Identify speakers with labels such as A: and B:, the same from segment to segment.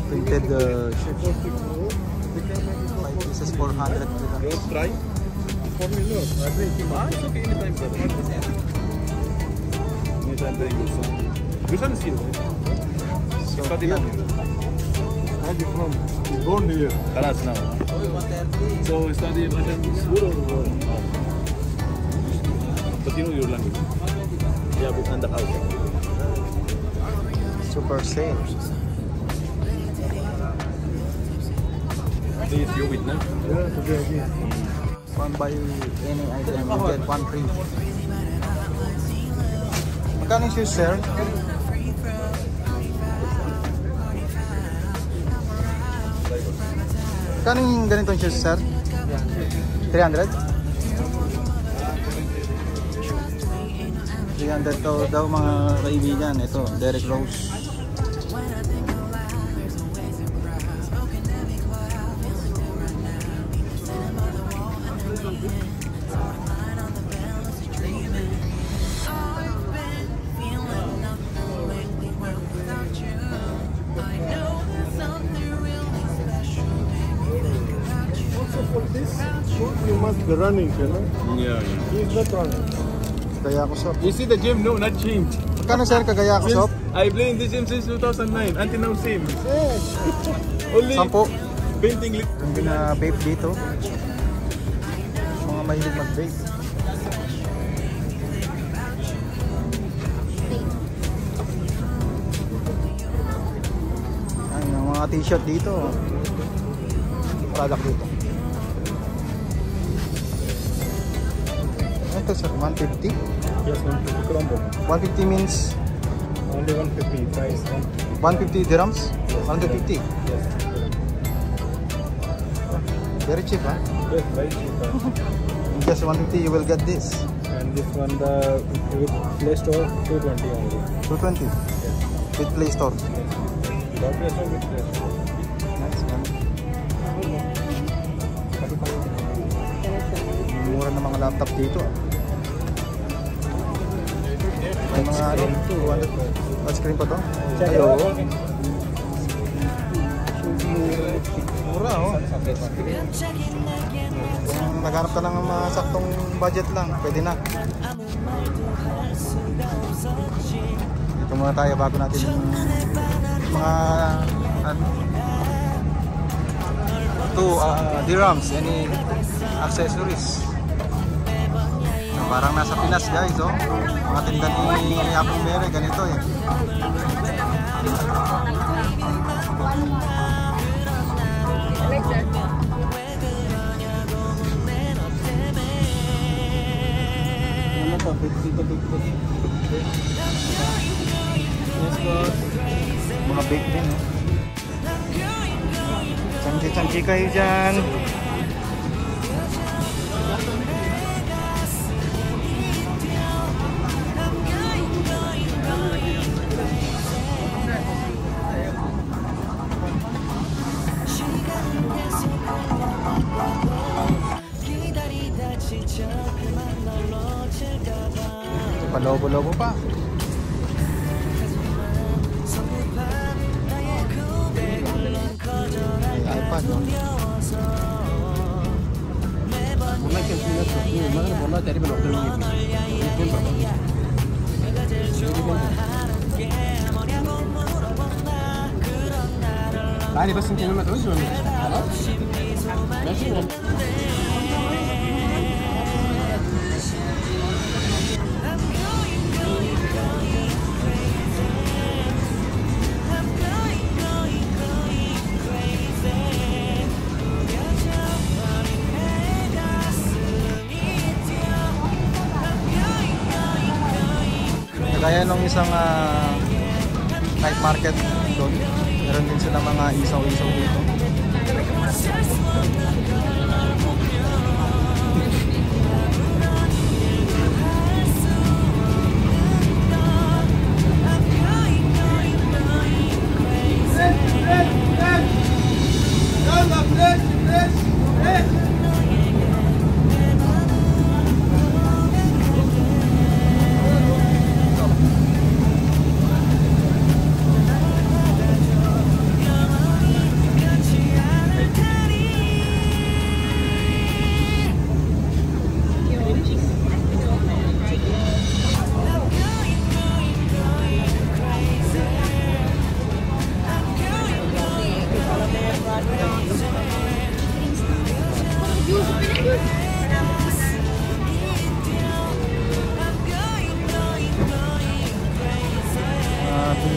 A: Printed shirt. 5 pieces 400.
B: Just try. For me, no. I drink too much. It's okay anytime, brother. Anytime very good son. Which one is here?
A: So,
B: Fatima.
A: yeah.
B: Where you from? He's born here. Karas now. So study Russian school or? But you know your language. Yeah, but and the house.
A: Super sale.
B: Please, you witness. Yeah, today again.
A: One buy any item, you get one free. Magkano yung shoes, sir? Magkano yung ganitong shoes, sir? 300? 300 daw mga kaibigan. Ito, Derek Rose.
B: You must be running, you know? Yeah, yeah. He's not running.
A: Kagaya ko shop.
B: You see the gym? No, not change.
A: Magkano, sir, kagaya ko shop?
B: I play in the gym since 2009 until now same. Only
A: 10.
B: painting.
A: Hindi na vape dito. Mga mahilig mag-vape. Ay, mga t-shirt dito. Product dito. Ito sir, 150?
B: Yes, 150 Colombo.
A: 150 means?
B: Only 150 price.
A: 150 dirhams? 150?
B: Yes.
A: Very cheap, huh?
B: Yes, very cheap.
A: In just 150 you will get this.
B: And this one, the with Play Store, 220 only.
A: 220?
B: Yes.
A: With Play Store?
B: Yes. Without Play Store, with Play Store.
A: Nice man. Mura na mga laptop dito. May mga 200 touchscreen pa to? Ay, oo. Mura, oh. Kung naghanap ka ng mga saktong budget lang, pwede na. Dito muna tayo bago natin mga dirhams, any accessories. Parang nasa Pinas, guys, oh. Mga tinda ni Apple Mere, ganito eh. Ano to? 50 to 50. Yes, boss. Mga big din, eh. Chanchi-chanchi kayo dyan. Palobo-lobo pa. May iPad, no?
B: تعالي بس انت لما تعوزي ولا خلاص ماشي.
A: Kaya nung isang night market doon, meron din sila mga isaw-isaw dito.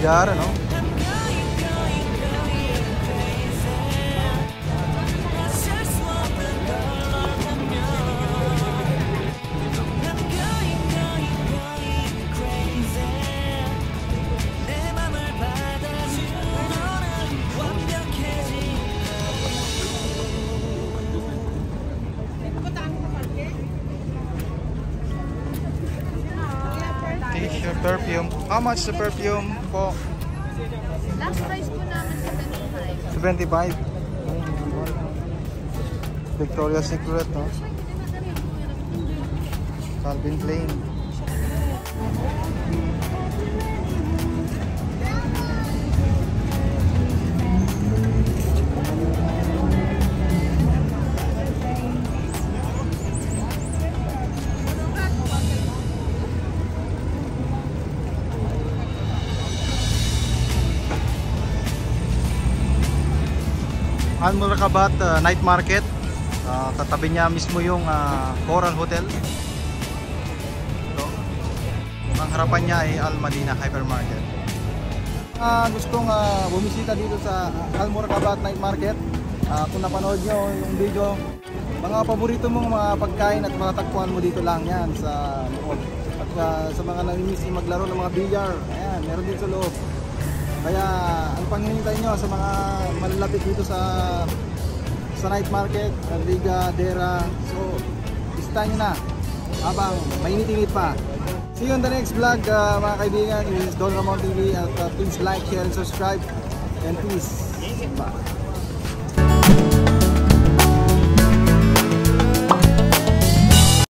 A: bilyar, ano? T-shirt, perfume. How much the perfume po?
C: Last price po namin
A: 75.
C: 75.
A: Victoria's Secret, no? Calvin Klein. Al Murakabat Night Market. Katabi niya mismo yung Coral Hotel. Ito. Ang harapan niya ay Al Madina Hypermarket. Gustong bumisita dito sa Al Murakabat Night Market. Kung napanood nyo yung video, mga paborito mong mga pagkain at matatagpuan mo dito lang yan sa loob. At sa mga namimiss maglaro ng mga bilyar, ayan, meron din sa loob. Kaya ano pang hinihintay nyo sa mga malalapit dito sa night market, Liga, Dera. So, isitahin nyo na habang mainit-init pa. See you on the next vlog mga kaibigan. This is Don Ramon TV at please like, share, and subscribe. And peace. Bye.